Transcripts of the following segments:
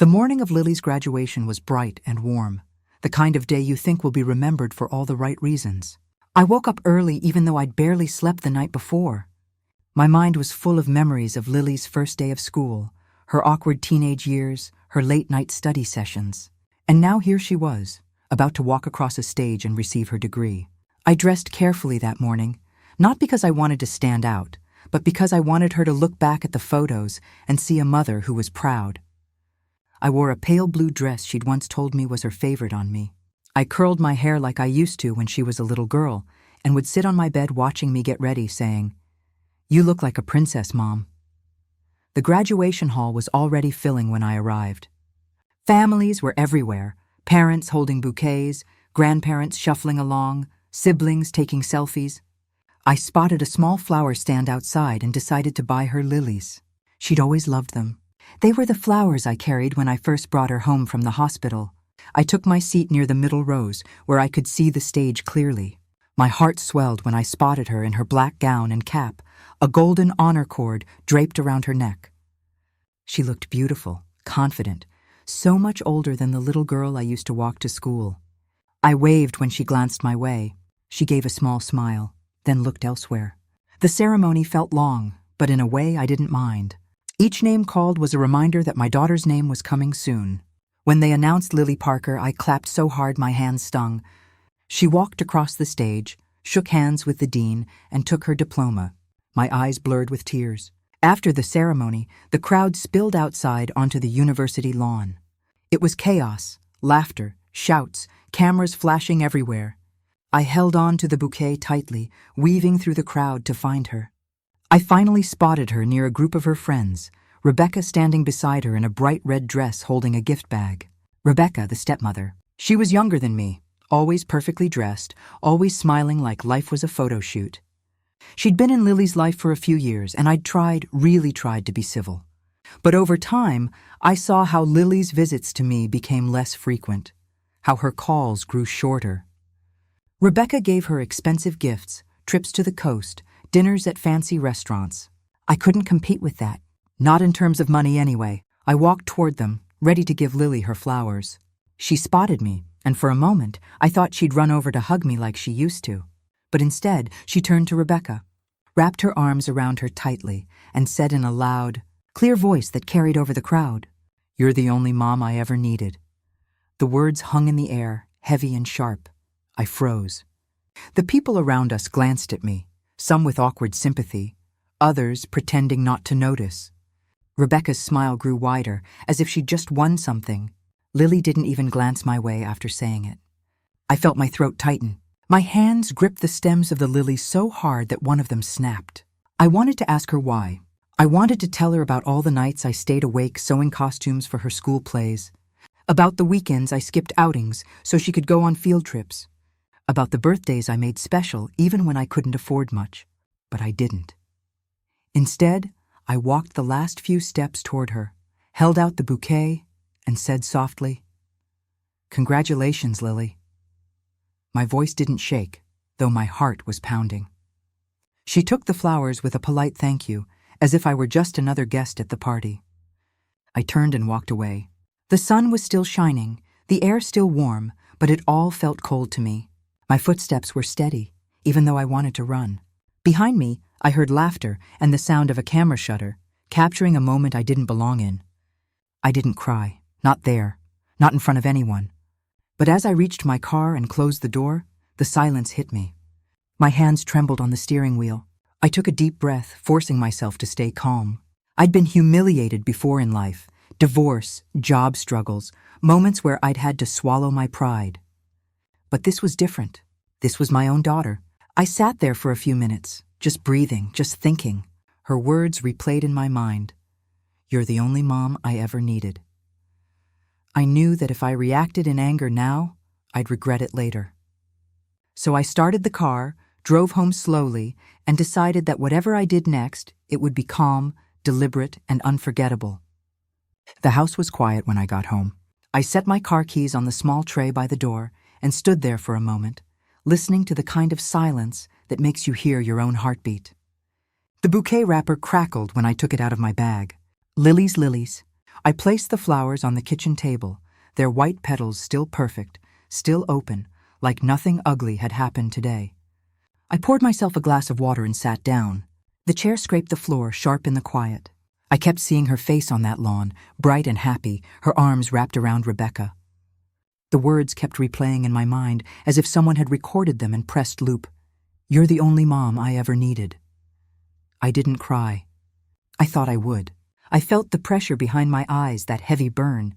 The morning of Lily's graduation was bright and warm, the kind of day you think will be remembered for all the right reasons. I woke up early even though I'd barely slept the night before. My mind was full of memories of Lily's first day of school, her awkward teenage years, her late-night study sessions. And now here she was, about to walk across a stage and receive her degree. I dressed carefully that morning, not because I wanted to stand out, but because I wanted her to look back at the photos and see a mother who was proud. I wore a pale blue dress she'd once told me was her favorite on me. I curled my hair like I used to when she was a little girl and would sit on my bed watching me get ready, saying, "You look like a princess, Mom." The graduation hall was already filling when I arrived. Families were everywhere, parents holding bouquets, grandparents shuffling along, siblings taking selfies. I spotted a small flower stand outside and decided to buy her lilies. She'd always loved them. They were the flowers I carried when I first brought her home from the hospital. I took my seat near the middle rows, where I could see the stage clearly. My heart swelled when I spotted her in her black gown and cap, a golden honor cord draped around her neck. She looked beautiful, confident, so much older than the little girl I used to walk to school. I waved when she glanced my way. She gave a small smile, then looked elsewhere. The ceremony felt long, but in a way I didn't mind. Each name called was a reminder that my daughter's name was coming soon. When they announced Lily Parker, I clapped so hard my hands stung. She walked across the stage, shook hands with the dean, and took her diploma. My eyes blurred with tears. After the ceremony, the crowd spilled outside onto the university lawn. It was chaos, laughter, shouts, cameras flashing everywhere. I held on to the bouquet tightly, weaving through the crowd to find her. I finally spotted her near a group of her friends, Rebecca standing beside her in a bright red dress holding a gift bag. Rebecca, the stepmother. She was younger than me, always perfectly dressed, always smiling like life was a photo shoot. She'd been in Lily's life for a few years, and I'd really tried to be civil. But over time, I saw how Lily's visits to me became less frequent, how her calls grew shorter. Rebecca gave her expensive gifts, trips to the coast, dinners at fancy restaurants. I couldn't compete with that. Not in terms of money anyway. I walked toward them, ready to give Lily her flowers. She spotted me, and for a moment, I thought she'd run over to hug me like she used to. But instead, she turned to Rebecca, wrapped her arms around her tightly, and said in a loud, clear voice that carried over the crowd, "You're the only mom I ever needed." The words hung in the air, heavy and sharp. I froze. The people around us glanced at me, some with awkward sympathy, others pretending not to notice. Rebecca's smile grew wider, as if she'd just won something. Lily didn't even glance my way after saying it. I felt my throat tighten. My hands gripped the stems of the lilies so hard that one of them snapped. I wanted to ask her why. I wanted to tell her about all the nights I stayed awake sewing costumes for her school plays, about the weekends I skipped outings so she could go on field trips, about the birthdays I made special even when I couldn't afford much. But I didn't. Instead, I walked the last few steps toward her, held out the bouquet, and said softly, "Congratulations, Lily." My voice didn't shake, though my heart was pounding. She took the flowers with a polite thank you, as if I were just another guest at the party. I turned and walked away. The sun was still shining, the air still warm, but it all felt cold to me. My footsteps were steady, even though I wanted to run. Behind me, I heard laughter and the sound of a camera shutter, capturing a moment I didn't belong in. I didn't cry, not there, not in front of anyone. But as I reached my car and closed the door, the silence hit me. My hands trembled on the steering wheel. I took a deep breath, forcing myself to stay calm. I'd been humiliated before in life, divorce, job struggles, moments where I'd had to swallow my pride. But this was different. This was my own daughter. I sat there for a few minutes, just breathing, just thinking. Her words replayed in my mind. "You're the only mom I ever needed." I knew that if I reacted in anger now, I'd regret it later. So I started the car, drove home slowly, and decided that whatever I did next, it would be calm, deliberate, and unforgettable. The house was quiet when I got home. I set my car keys on the small tray by the door and stood there for a moment, listening to the kind of silence that makes you hear your own heartbeat. The bouquet wrapper crackled when I took it out of my bag. Lily's lilies, I placed the flowers on the kitchen table, their white petals still perfect, still open, like nothing ugly had happened today. I poured myself a glass of water and sat down. The chair scraped the floor, sharp in the quiet. I kept seeing her face on that lawn, bright and happy, her arms wrapped around Rebecca. The words kept replaying in my mind as if someone had recorded them and pressed loop. "You're the only mom I ever needed." I didn't cry. I thought I would. I felt the pressure behind my eyes, that heavy burn.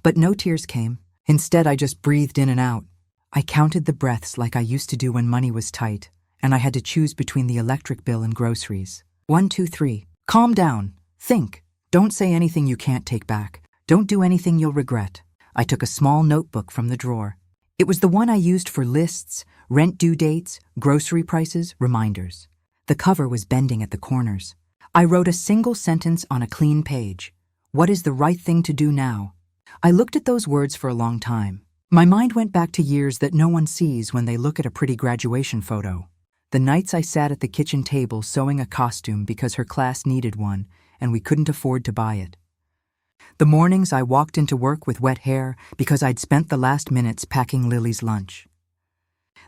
But no tears came. Instead, I just breathed in and out. I counted the breaths like I used to do when money was tight, and I had to choose between the electric bill and groceries. 1, 2, 3. Calm down. Think. Don't say anything you can't take back. Don't do anything you'll regret. I took a small notebook from the drawer. It was the one I used for lists, rent due dates, grocery prices, reminders. The cover was bending at the corners. I wrote a single sentence on a clean page. What is the right thing to do now? I looked at those words for a long time. My mind went back to years that no one sees when they look at a pretty graduation photo. The nights I sat at the kitchen table sewing a costume because her class needed one and we couldn't afford to buy it. The mornings I walked into work with wet hair because I'd spent the last minutes packing Lily's lunch.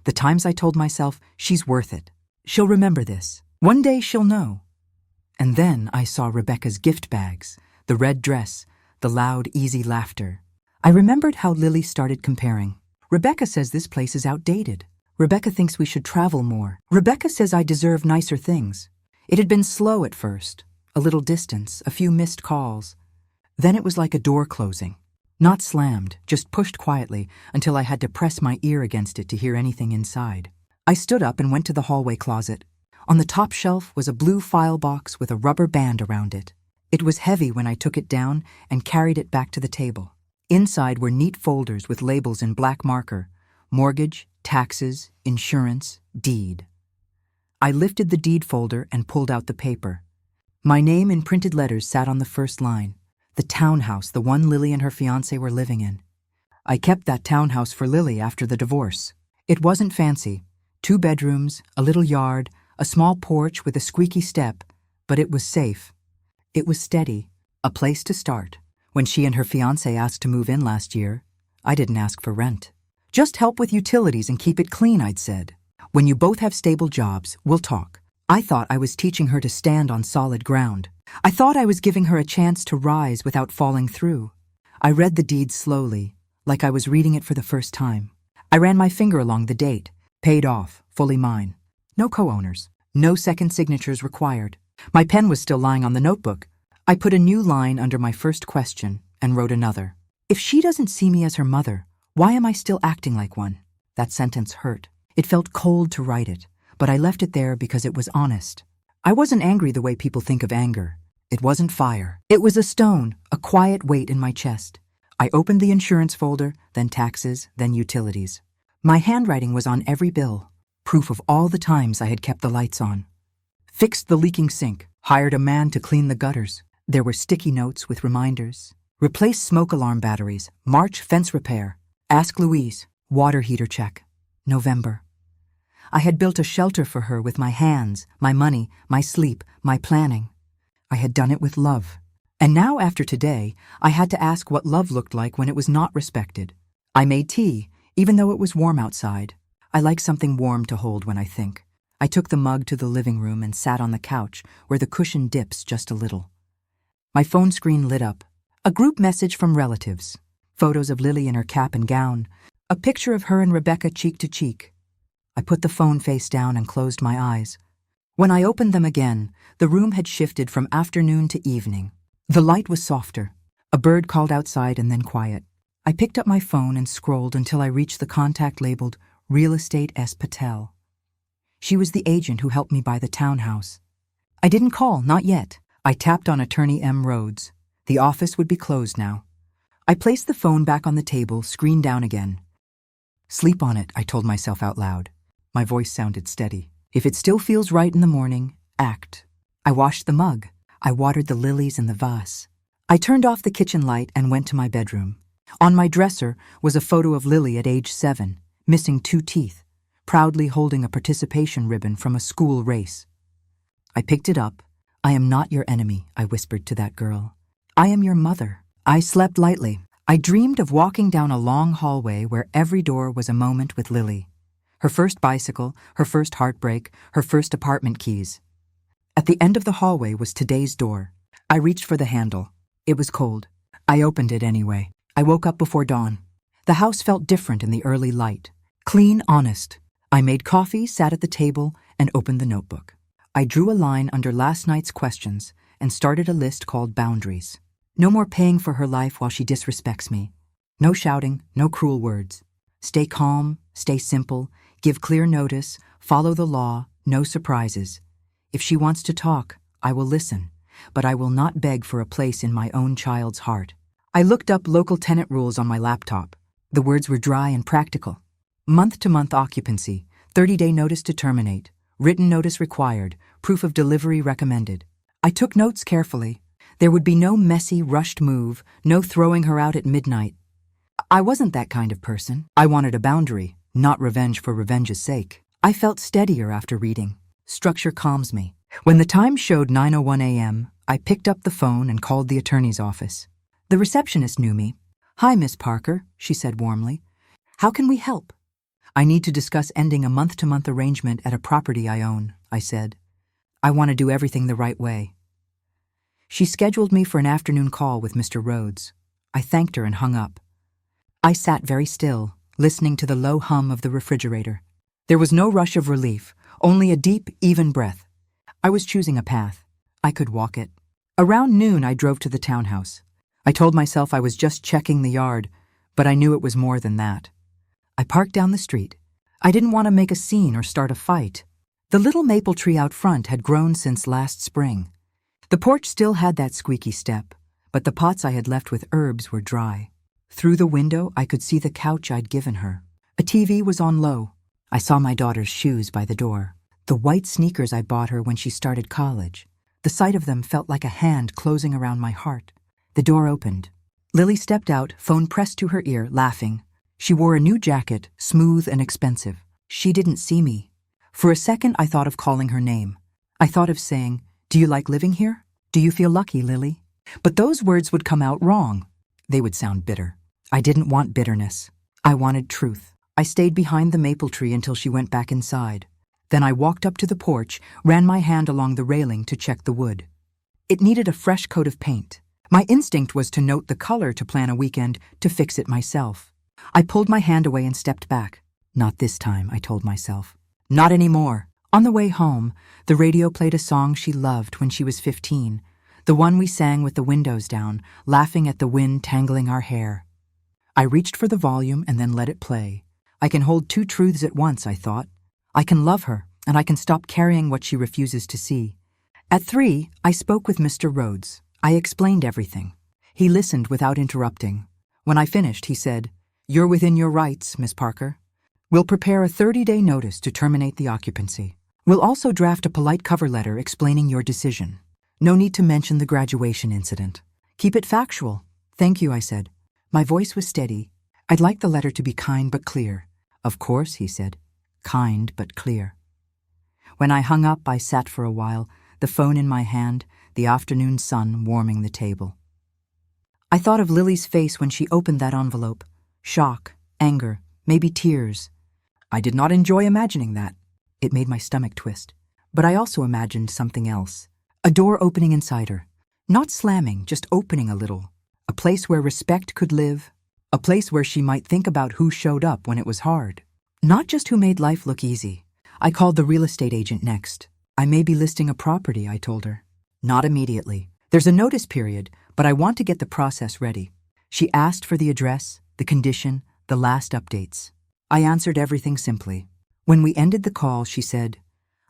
The times I told myself, she's worth it. She'll remember this. One day she'll know. And then I saw Rebecca's gift bags, the red dress, the loud, easy laughter. I remembered how Lily started comparing. Rebecca says this place is outdated. Rebecca thinks we should travel more. Rebecca says I deserve nicer things. It had been slow at first. A little distance, a few missed calls. Then it was like a door closing. Not slammed, just pushed quietly until I had to press my ear against it to hear anything inside. I stood up and went to the hallway closet. On the top shelf was a blue file box with a rubber band around it. It was heavy when I took it down and carried it back to the table. Inside were neat folders with labels in black marker: mortgage, taxes, insurance, deed. I lifted the deed folder and pulled out the paper. My name in printed letters sat on the first line. The townhouse, the one Lily and her fiancé were living in. I kept that townhouse for Lily after the divorce. It wasn't fancy. 2 bedrooms, a little yard, a small porch with a squeaky step, but it was safe. It was steady, a place to start. When she and her fiancé asked to move in last year, I didn't ask for rent. Just help with utilities and keep it clean, I'd said. When you both have stable jobs, we'll talk. I thought I was teaching her to stand on solid ground. I thought I was giving her a chance to rise without falling through. I read the deed slowly, like I was reading it for the first time. I ran my finger along the date. Paid off, fully mine. No co-owners. No second signatures required. My pen was still lying on the notebook. I put a new line under my first question and wrote another. If she doesn't see me as her mother, why am I still acting like one? That sentence hurt. It felt cold to write it, but I left it there because it was honest. I wasn't angry the way people think of anger. It wasn't fire. It was a stone, a quiet weight in my chest. I opened the insurance folder, then taxes, then utilities. My handwriting was on every bill, proof of all the times I had kept the lights on. Fixed the leaking sink, hired a man to clean the gutters. There were sticky notes with reminders. Replace smoke alarm batteries, March fence repair. Ask Louise, water heater check. November. I had built a shelter for her with my hands, my money, my sleep, my planning. I had done it with love. And now, after today, I had to ask what love looked like when it was not respected. I made tea, even though it was warm outside. I like something warm to hold when I think. I took the mug to the living room and sat on the couch where the cushion dips just a little. My phone screen lit up. A group message from relatives. Photos of Lily in her cap and gown. A picture of her and Rebecca cheek to cheek. I put the phone face down and closed my eyes. When I opened them again, the room had shifted from afternoon to evening. The light was softer. A bird called outside and then quiet. I picked up my phone and scrolled until I reached the contact labeled Real Estate S. Patel. She was the agent who helped me buy the townhouse. I didn't call, not yet. I tapped on Attorney M. Rhodes. The office would be closed now. I placed the phone back on the table, screen down again. Sleep on it, I told myself out loud. My voice sounded steady. If it still feels right in the morning, act. I washed the mug. I watered the lilies in the vase. I turned off the kitchen light and went to my bedroom. On my dresser was a photo of Lily at age 7, missing 2 teeth, proudly holding a participation ribbon from a school race. I picked it up. I am not your enemy, I whispered to that girl. I am your mother. I slept lightly. I dreamed of walking down a long hallway where every door was a moment with Lily. Her first bicycle, her first heartbreak, her first apartment keys. At the end of the hallway was today's door. I reached for the handle. It was cold. I opened it anyway. I woke up before dawn. The house felt different in the early light. Clean, honest. I made coffee, sat at the table, and opened the notebook. I drew a line under last night's questions and started a list called boundaries. No more paying for her life while she disrespects me. No shouting, no cruel words. Stay calm, stay simple, give clear notice, follow the law, no surprises. If she wants to talk, I will listen, but I will not beg for a place in my own child's heart. I looked up local tenant rules on my laptop. The words were dry and practical. Month-to-month occupancy, 30-day notice to terminate, written notice required, proof of delivery recommended. I took notes carefully. There would be no messy, rushed move, no throwing her out at midnight. I wasn't that kind of person. I wanted a boundary, not revenge for revenge's sake. I felt steadier after reading. Structure calms me. When the time showed 9:01 a.m., I picked up the phone and called the attorney's office. The receptionist knew me. "Hi, Miss Parker," she said warmly. "How can we help?" "I need to discuss ending a month-to-month arrangement at a property I own," I said. "I want to do everything the right way." She scheduled me for an afternoon call with Mr. Rhodes. I thanked her and hung up. I sat very still, listening to the low hum of the refrigerator. There was no rush of relief, only a deep, even breath. I was choosing a path. I could walk it. Around noon, I drove to the townhouse. I told myself I was just checking the yard, but I knew it was more than that. I parked down the street. I didn't want to make a scene or start a fight. The little maple tree out front had grown since last spring. The porch still had that squeaky step, but the pots I had left with herbs were dry. Through the window, I could see the couch I'd given her. A TV was on low. I saw my daughter's shoes by the door, the white sneakers I bought her when she started college. The sight of them felt like a hand closing around my heart. The door opened. Lily stepped out, phone pressed to her ear, laughing. She wore a new jacket, smooth and expensive. She didn't see me. For a second, I thought of calling her name. I thought of saying, "Do you like living here? Do you feel lucky, Lily?" But those words would come out wrong. They would sound bitter. I didn't want bitterness. I wanted truth. I stayed behind the maple tree until she went back inside. Then I walked up to the porch, ran my hand along the railing to check the wood. It needed a fresh coat of paint. My instinct was to note the color to plan a weekend to fix it myself. I pulled my hand away and stepped back. Not this time, I told myself. Not anymore. On the way home, the radio played a song she loved when she was 15, the one we sang with the windows down, laughing at the wind tangling our hair. I reached for the volume and then let it play. I can hold two truths at once, I thought. I can love her, and I can stop carrying what she refuses to see. At 3, I spoke with Mr. Rhodes. I explained everything. He listened without interrupting. When I finished, he said, "You're within your rights, Miss Parker. We'll prepare a 30-day notice to terminate the occupancy. We'll also draft a polite cover letter explaining your decision. No need to mention the graduation incident. Keep it factual." "Thank you," I said. My voice was steady. "I'd like the letter to be kind but clear." "Of course," he said. "Kind but clear." When I hung up, I sat for a while, the phone in my hand, the afternoon sun warming the table. I thought of Lily's face when she opened that envelope. Shock, anger, maybe tears. I did not enjoy imagining that. It made my stomach twist. But I also imagined something else. A door opening inside her. Not slamming, just opening a little. A place where respect could live. A place where she might think about who showed up when it was hard. Not just who made life look easy. I called the real estate agent next. "I may be listing a property," I told her. "Not immediately. There's a notice period, but I want to get the process ready." She asked for the address, the condition, the last updates. I answered everything simply. When we ended the call, she said,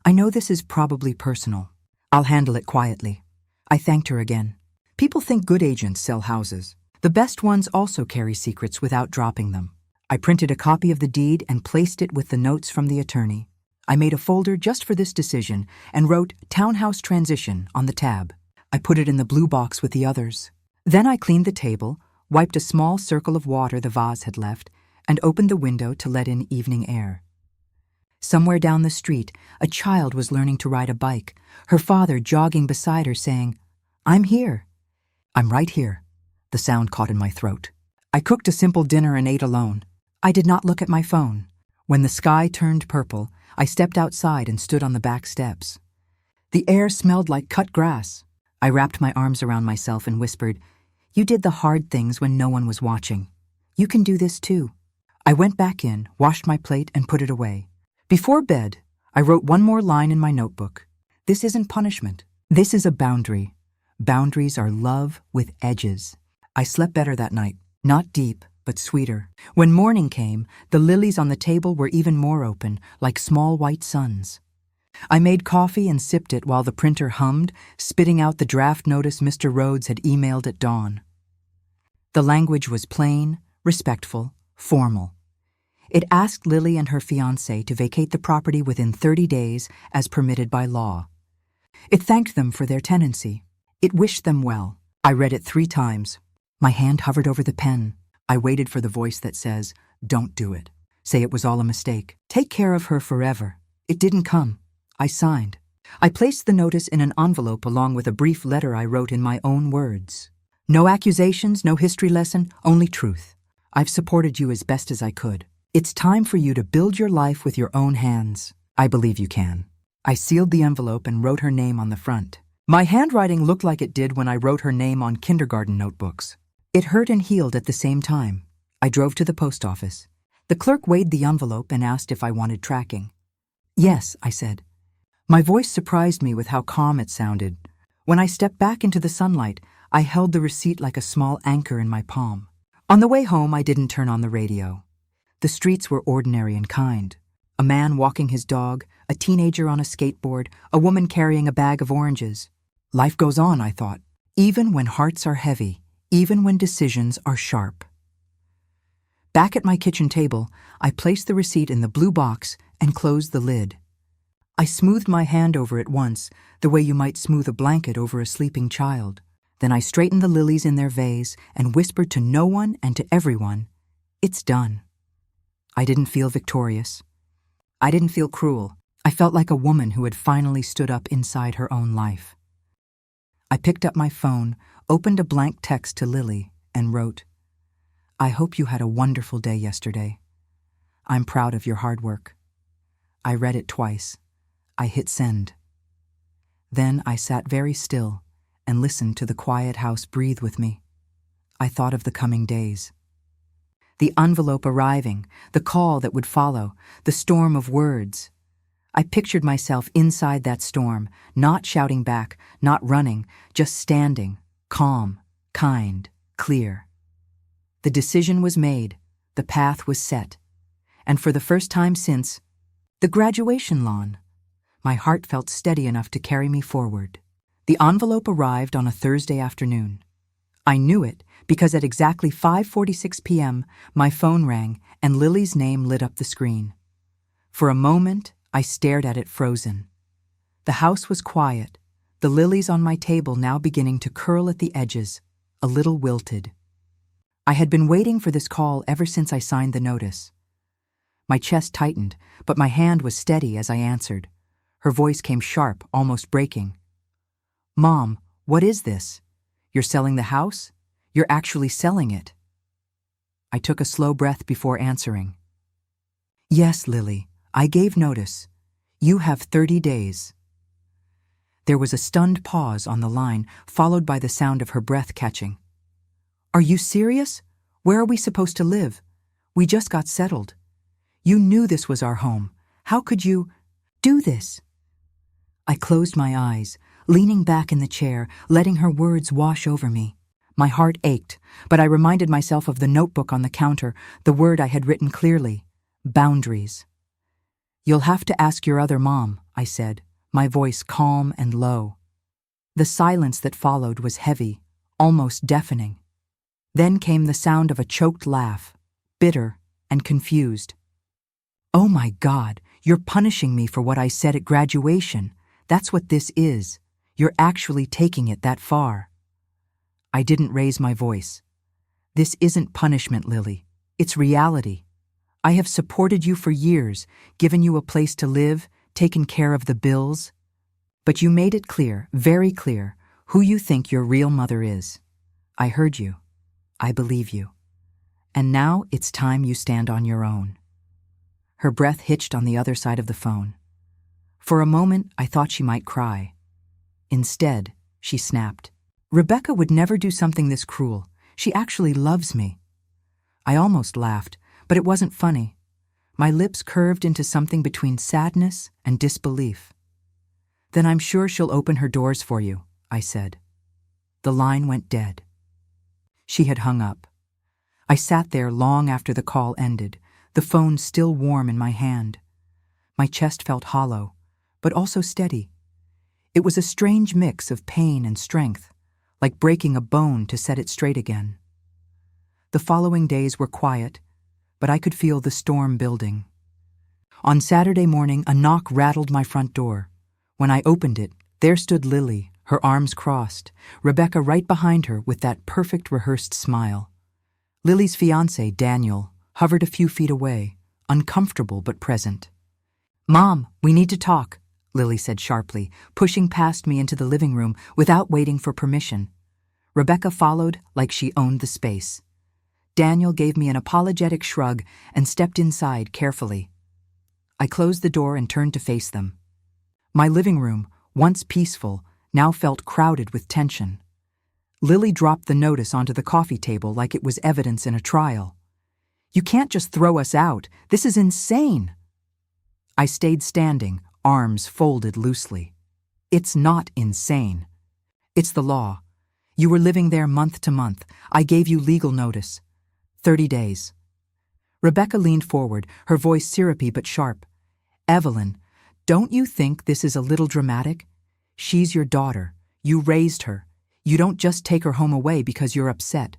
"I know this is probably personal. I'll handle it quietly." I thanked her again. People think good agents sell houses. The best ones also carry secrets without dropping them. I printed a copy of the deed and placed it with the notes from the attorney. I made a folder just for this decision and wrote "Townhouse Transition" on the tab. I put it in the blue box with the others. Then I cleaned the table, wiped a small circle of water the vase had left, and opened the window to let in evening air. Somewhere down the street, a child was learning to ride a bike, her father jogging beside her saying, "I'm here. I'm right here." The sound caught in my throat. I cooked a simple dinner and ate alone. I did not look at my phone. When the sky turned purple, I stepped outside and stood on the back steps. The air smelled like cut grass. I wrapped my arms around myself and whispered, "You did the hard things when no one was watching. You can do this too." I went back in, washed my plate, and put it away. Before bed, I wrote one more line in my notebook. This isn't punishment. This is a boundary. Boundaries are love with edges. I slept better that night. Not deep, but sweeter. When morning came, the lilies on the table were even more open, like small white suns. I made coffee and sipped it while the printer hummed, spitting out the draft notice Mr. Rhodes had emailed at dawn. The language was plain, respectful, formal. It asked Lily and her fiancé to vacate the property within 30 days as permitted by law. It thanked them for their tenancy. It wished them well. I read it 3 times. My hand hovered over the pen. I waited for the voice that says, "Don't do it. Say it was all a mistake. Take care of her forever." It didn't come. I signed. I placed the notice in an envelope along with a brief letter I wrote in my own words. No accusations, no history lesson, only truth. I've supported you as best as I could. It's time for you to build your life with your own hands. I believe you can. I sealed the envelope and wrote her name on the front. My handwriting looked like it did when I wrote her name on kindergarten notebooks. It hurt and healed at the same time. I drove to the post office. The clerk weighed the envelope and asked if I wanted tracking. "Yes," I said. My voice surprised me with how calm it sounded. When I stepped back into the sunlight, I held the receipt like a small anchor in my palm. On the way home, I didn't turn on the radio. The streets were ordinary and kind. A man walking his dog, a teenager on a skateboard, a woman carrying a bag of oranges. Life goes on, I thought, even when hearts are heavy, even when decisions are sharp. Back at my kitchen table, I placed the receipt in the blue box and closed the lid. I smoothed my hand over it once, the way you might smooth a blanket over a sleeping child. Then I straightened the lilies in their vase and whispered to no one and to everyone, "It's done." I didn't feel victorious. I didn't feel cruel. I felt like a woman who had finally stood up inside her own life. I picked up my phone, opened a blank text to Lily, and wrote, "I hope you had a wonderful day yesterday. I'm proud of your hard work." I read it twice. I hit send. Then I sat very still and listened to the quiet house breathe with me. I thought of the coming days. The envelope arriving, the call that would follow, the storm of words. I pictured myself inside that storm, not shouting back, not running, just standing, calm, kind, clear. The decision was made, the path was set, and for the first time since, the graduation lawn. My heart felt steady enough to carry me forward. The envelope arrived on a Thursday afternoon. I knew it because at exactly 5:46 p.m., my phone rang and Lily's name lit up the screen. For a moment, I stared at it frozen. The house was quiet, the lilies on my table now beginning to curl at the edges, a little wilted. I had been waiting for this call ever since I signed the notice. My chest tightened, but my hand was steady as I answered. Her voice came sharp, almost breaking. "Mom, what is this? You're selling the house? You're actually selling it." I took a slow breath before answering. "Yes, Lily, I gave notice. You have 30 days. There was a stunned pause on the line, followed by the sound of her breath catching. "Are you serious? Where are we supposed to live? We just got settled. You knew this was our home. How could you do this?" I closed my eyes, leaning back in the chair, letting her words wash over me. My heart ached, but I reminded myself of the notebook on the counter, the word I had written clearly: boundaries. "You'll have to ask your other mom," I said, my voice calm and low. The silence that followed was heavy, almost deafening. Then came the sound of a choked laugh, bitter and confused. "Oh my God, you're punishing me for what I said at graduation. That's what this is. You're actually taking it that far." I didn't raise my voice. "This isn't punishment, Lily. It's reality. I have supported you for years, given you a place to live, taken care of the bills. But you made it clear, very clear, who you think your real mother is. I heard you. I believe you. And now it's time you stand on your own." Her breath hitched on the other side of the phone. For a moment, I thought she might cry. Instead, she snapped. "Rebecca would never do something this cruel. She actually loves me." I almost laughed, but it wasn't funny. My lips curved into something between sadness and disbelief. "Then I'm sure she'll open her doors for you," I said. The line went dead. She had hung up. I sat there long after the call ended, the phone still warm in my hand. My chest felt hollow, but also steady. It was a strange mix of pain and strength, like breaking a bone to set it straight again. The following days were quiet, but I could feel the storm building. On Saturday morning, a knock rattled my front door. When I opened it, there stood Lily, her arms crossed, Rebecca right behind her with that perfect rehearsed smile. Lily's fiancé, Daniel, hovered a few feet away, uncomfortable but present. "Mom, we need to talk," Lily said sharply, pushing past me into the living room without waiting for permission. Rebecca followed like she owned the space. Daniel gave me an apologetic shrug and stepped inside carefully. I closed the door and turned to face them. My living room, once peaceful, now felt crowded with tension. Lily dropped the notice onto the coffee table like it was evidence in a trial. "You can't just throw us out. This is insane." I stayed standing, arms folded loosely. "It's not insane. It's the law. You were living there month to month. I gave you legal notice. 30 days. Rebecca leaned forward, her voice syrupy but sharp. "Evelyn, don't you think this is a little dramatic? She's your daughter. You raised her. You don't just take her home away because you're upset."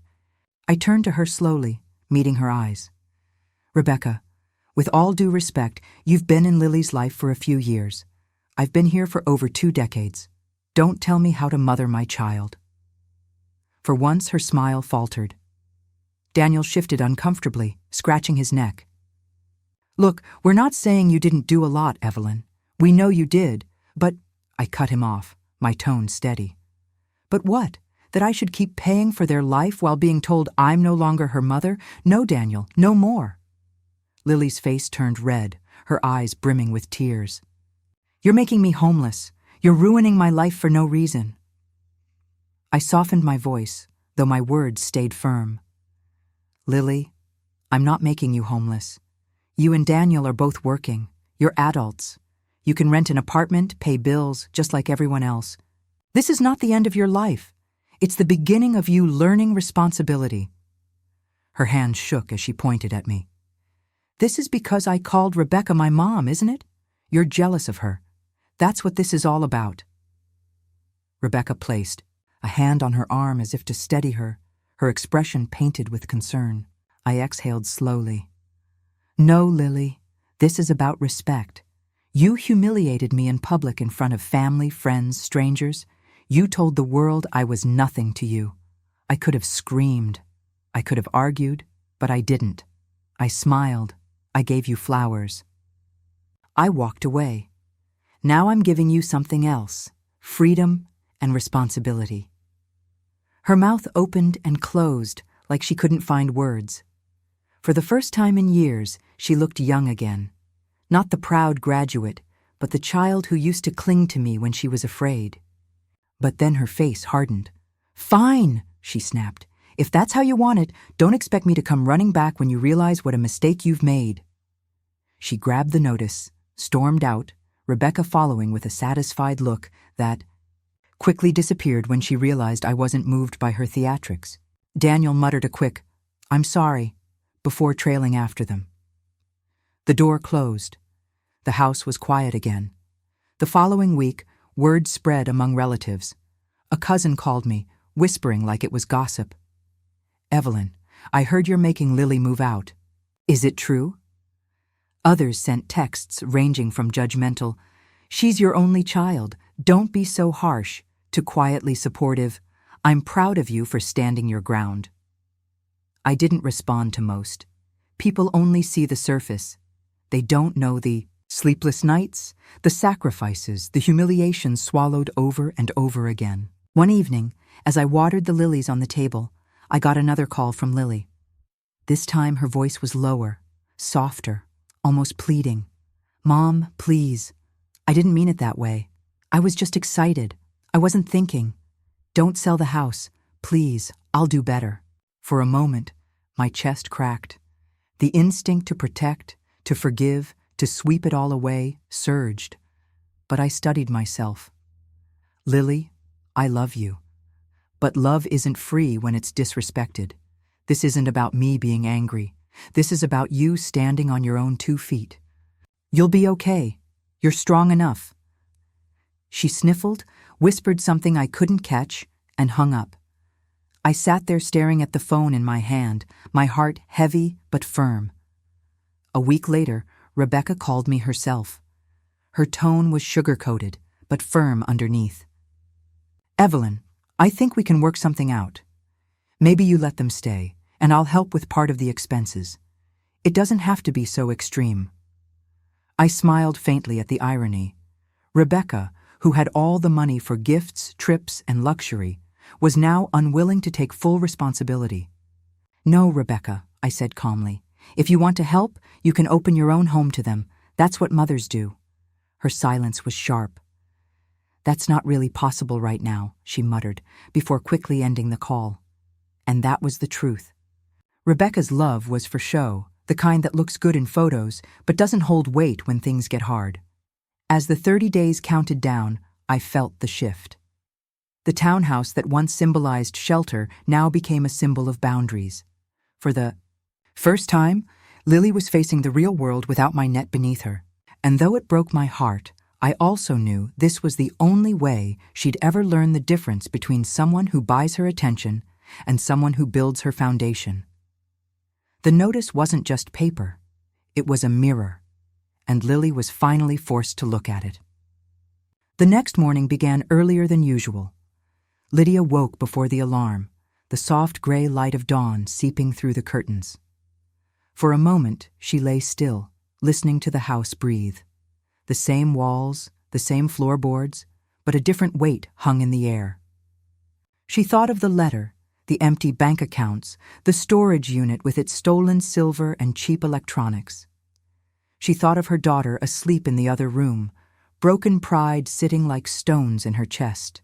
I turned to her slowly, meeting her eyes. "Rebecca, with all due respect, you've been in Lily's life for a few years. I've been here for over 2 decades. Don't tell me how to mother my child." For once, her smile faltered. Daniel shifted uncomfortably, scratching his neck. "Look, we're not saying you didn't do a lot, Evelyn. We know you did, but—" I cut him off, my tone steady. "But what? That I should keep paying for their life while being told I'm no longer her mother? No, Daniel, no more." Lily's face turned red, her eyes brimming with tears. "You're making me homeless. You're ruining my life for no reason." I softened my voice, though my words stayed firm. "Lily, I'm not making you homeless. You and Daniel are both working. You're adults. You can rent an apartment, pay bills, just like everyone else. This is not the end of your life. It's the beginning of you learning responsibility." Her hand shook as she pointed at me. "This is because I called Rebecca my mom, isn't it? You're jealous of her. That's what this is all about." Rebecca placed a hand on her arm as if to steady her, her expression painted with concern. I exhaled slowly. "No, Lily, this is about respect. You humiliated me in public in front of family, friends, strangers. You told the world I was nothing to you. I could have screamed. I could have argued, but I didn't. I smiled. I gave you flowers. I walked away. Now I'm giving you something else, freedom and responsibility." Her mouth opened and closed like she couldn't find words. For the first time in years, she looked young again. Not the proud graduate, but the child who used to cling to me when she was afraid. But then her face hardened. "Fine," she snapped. "If that's how you want it, don't expect me to come running back when you realize what a mistake you've made." She grabbed the notice, stormed out, Rebecca following with a satisfied look that quickly disappeared when she realized I wasn't moved by her theatrics. Daniel muttered a quick, "I'm sorry," before trailing after them. The door closed. The house was quiet again. The following week, word spread among relatives. A cousin called me, whispering like it was gossip. "Evelyn, I heard you're making Lily move out. Is it true?" Others sent texts ranging from judgmental, "She's your only child, don't be so harsh," to quietly supportive, "I'm proud of you for standing your ground." I didn't respond to most. People only see the surface. They don't know the sleepless nights, the sacrifices, the humiliations swallowed over and over again. One evening, as I watered the lilies on the table, I got another call from Lily. This time her voice was lower, softer, almost pleading. "Mom, please. I didn't mean it that way. I was just excited. I wasn't thinking. Don't sell the house. Please, I'll do better." For a moment, my chest cracked. The instinct to protect, to forgive, to sweep it all away surged. But I studied myself. "Lily, I love you. But love isn't free when it's disrespected. This isn't about me being angry. This is about you standing on your own 2 feet. You'll be okay. You're strong enough." She sniffled, whispered something I couldn't catch, and hung up. I sat there staring at the phone in my hand, my heart heavy but firm. A week later, Rebecca called me herself. Her tone was sugar-coated, but firm underneath. "Evelyn, I think we can work something out. Maybe you let them stay, and I'll help with part of the expenses. It doesn't have to be so extreme." I smiled faintly at the irony. Rebecca, who had all the money for gifts, trips, and luxury, was now unwilling to take full responsibility. "No, Rebecca," I said calmly. "If you want to help, you can open your own home to them. That's what mothers do." Her silence was sharp. "That's not really possible right now," she muttered, before quickly ending the call. And that was the truth. Rebecca's love was for show, the kind that looks good in photos, but doesn't hold weight when things get hard. As the 30 days counted down, I felt the shift. The townhouse that once symbolized shelter now became a symbol of boundaries. For the first time, Lily was facing the real world without my net beneath her. And though it broke my heart, I also knew this was the only way she'd ever learn the difference between someone who buys her attention and someone who builds her foundation. The notice wasn't just paper. It was a mirror, and Lily was finally forced to look at it. The next morning began earlier than usual. Lydia woke before the alarm, the soft gray light of dawn seeping through the curtains. For a moment, she lay still, listening to the house breathe. The same walls, the same floorboards, but a different weight hung in the air. She thought of the letter, the empty bank accounts, the storage unit with its stolen silver and cheap electronics. She thought of her daughter asleep in the other room, broken pride sitting like stones in her chest.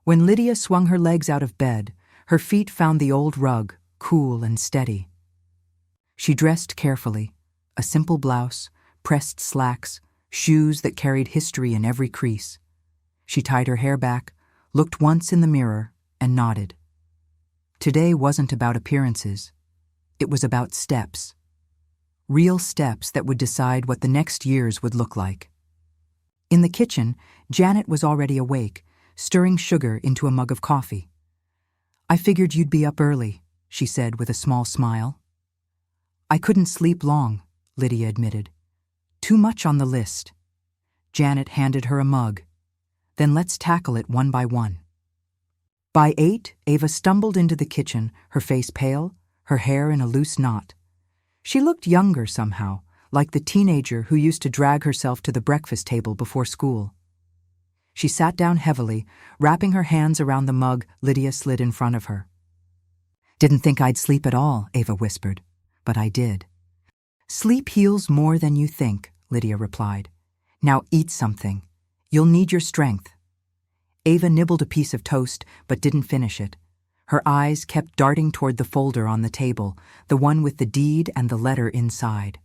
When Lydia swung her legs out of bed, her feet found the old rug, cool and steady. She dressed carefully, a simple blouse, pressed slacks, shoes that carried history in every crease. She tied her hair back, looked once in the mirror, and nodded. Today wasn't about appearances. It was about steps. Real steps that would decide what the next years would look like. In the kitchen, Janet was already awake, stirring sugar into a mug of coffee. "I figured you'd be up early," she said with a small smile. "I couldn't sleep long," Lydia admitted. "Too much on the list." Janet handed her a mug. "Then let's tackle it one by one." By 8, Ava stumbled into the kitchen, her face pale, her hair in a loose knot. She looked younger somehow, like the teenager who used to drag herself to the breakfast table before school. She sat down heavily, wrapping her hands around the mug Lydia slid in front of her. "Didn't think I'd sleep at all," Ava whispered, "but I did." "Sleep heals more than you think," Lydia replied. "Now eat something. You'll need your strength." Ava nibbled a piece of toast, but didn't finish it. Her eyes kept darting toward the folder on the table, the one with the deed and the letter inside.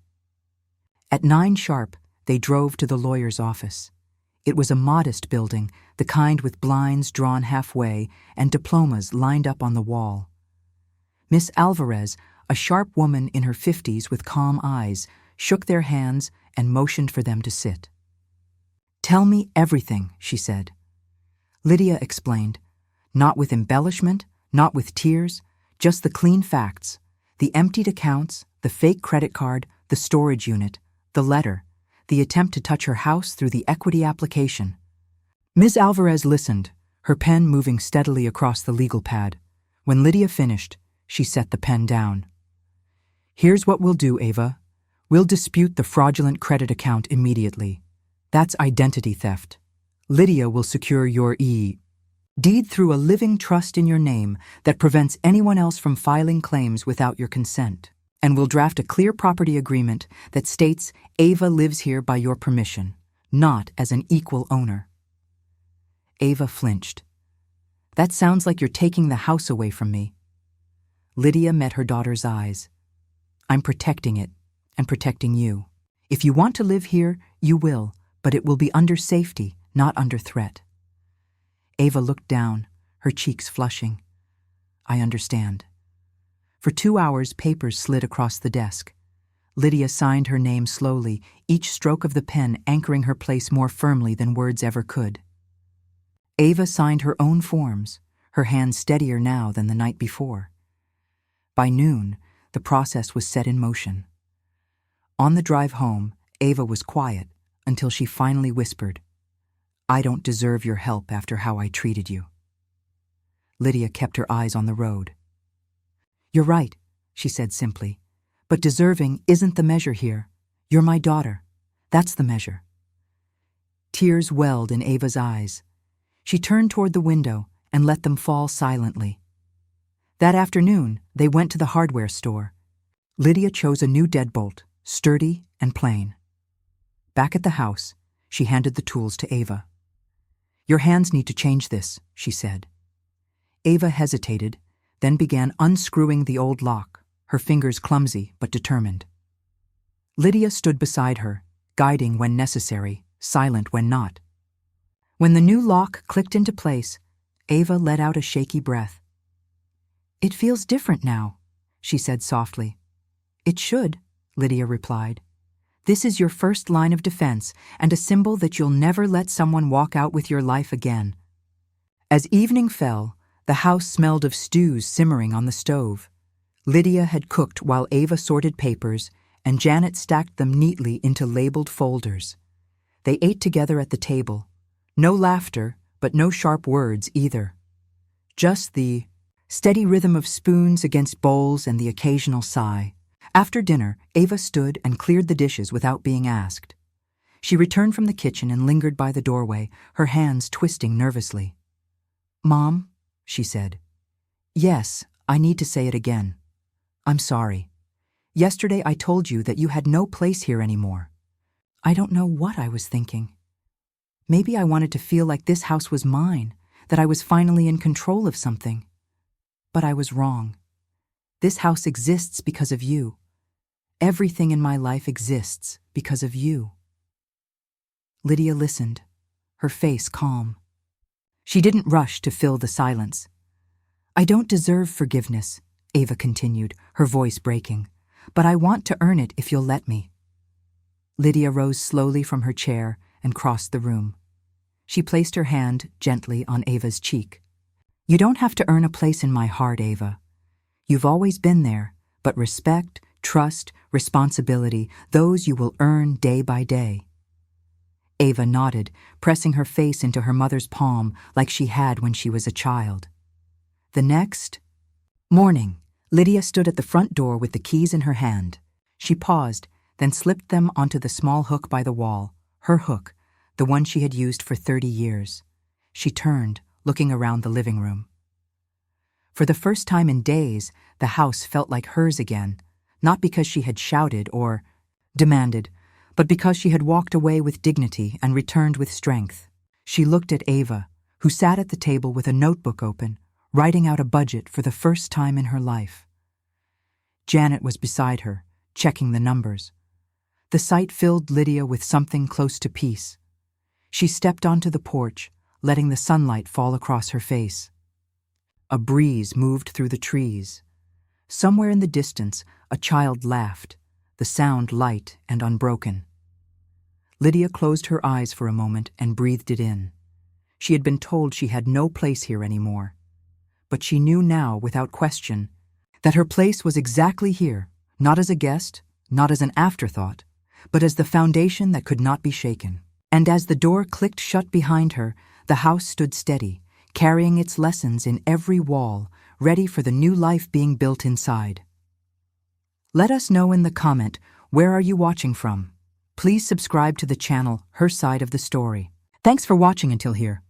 At 9 sharp, they drove to the lawyer's office. It was a modest building, the kind with blinds drawn halfway and diplomas lined up on the wall. Miss Alvarez, a sharp woman in her 50s with calm eyes, shook their hands and motioned for them to sit. "Tell me everything," she said. Lydia explained, not with embellishment, not with tears, just the clean facts, the emptied accounts, the fake credit card, the storage unit, the letter, the attempt to touch her house through the equity application. Ms. Alvarez listened, her pen moving steadily across the legal pad. When Lydia finished, she set the pen down. "Here's what we'll do, Ava. We'll dispute the fraudulent credit account immediately. That's identity theft. Lydia will secure your Deed through a living trust in your name that prevents anyone else from filing claims without your consent. And will draft a clear property agreement that states Ava lives here by your permission, not as an equal owner. Ava flinched. That sounds like you're taking the house away from me. Lydia met her daughter's eyes. I'm protecting it and protecting you. If you want to live here, you will, but it will be under safety, not under threat. Ava looked down, her cheeks flushing. I understand. For 2 hours, papers slid across the desk. Lydia signed her name slowly, each stroke of the pen anchoring her place more firmly than words ever could. Ava signed her own forms, her hand steadier now than the night before. By noon, the process was set in motion. On the drive home, Ava was quiet until she finally whispered, I don't deserve your help after how I treated you. Lydia kept her eyes on the road. You're right, she said simply, but deserving isn't the measure here. You're my daughter. That's the measure. Tears welled in Ava's eyes. She turned toward the window and let them fall silently. That afternoon, they went to the hardware store. Lydia chose a new deadbolt, sturdy and plain. Back at the house, she handed the tools to Ava. Your hands need to change this, she said. Ava hesitated, then began unscrewing the old lock, her fingers clumsy but determined. Lydia stood beside her, guiding when necessary, silent when not. When the new lock clicked into place, Ava let out a shaky breath. It feels different now, she said softly. It should, Lydia replied. This is your first line of defense and a symbol that you'll never let someone walk out with your life again. As evening fell, the house smelled of stews simmering on the stove. Lydia had cooked while Ava sorted papers, and Janet stacked them neatly into labeled folders. They ate together at the table. No laughter, but no sharp words either. Just the steady rhythm of spoons against bowls and the occasional sigh. After dinner, Ava stood and cleared the dishes without being asked. She returned from the kitchen and lingered by the doorway, her hands twisting nervously. Mom, she said. Yes, I need to say it again. I'm sorry. Yesterday I told you that you had no place here anymore. I don't know what I was thinking. Maybe I wanted to feel like this house was mine, that I was finally in control of something. But I was wrong. This house exists because of you. Everything in my life exists because of you. Lydia listened, her face calm. She didn't rush to fill the silence. I don't deserve forgiveness, Ava continued, her voice breaking, but I want to earn it if you'll let me. Lydia rose slowly from her chair and crossed the room. She placed her hand gently on Ava's cheek. You don't have to earn a place in my heart, Ava. You've always been there, but respect, trust, responsibility, those you will earn day by day. Ava nodded, pressing her face into her mother's palm like she had when she was a child. The next morning, Lydia stood at the front door with the keys in her hand. She paused, then slipped them onto the small hook by the wall, her hook, the one she had used for 30 years. She turned, looking around the living room. For the first time in days, the house felt like hers again, not because she had shouted or demanded, but because she had walked away with dignity and returned with strength. She looked at Ava, who sat at the table with a notebook open, writing out a budget for the first time in her life. Janet was beside her, checking the numbers. The sight filled Lydia with something close to peace. She stepped onto the porch, letting the sunlight fall across her face. A breeze moved through the trees. Somewhere in the distance, a child laughed, the sound light and unbroken. Lydia closed her eyes for a moment and breathed it in. She had been told she had no place here anymore. But she knew now, without question, that her place was exactly here, not as a guest, not as an afterthought, but as the foundation that could not be shaken. And as the door clicked shut behind her, the house stood steady, carrying its lessons in every wall, ready for the new life being built inside. Let us know in the comment, where are you watching from? Please subscribe to the channel, Her Side of the Story. Thanks for watching until here.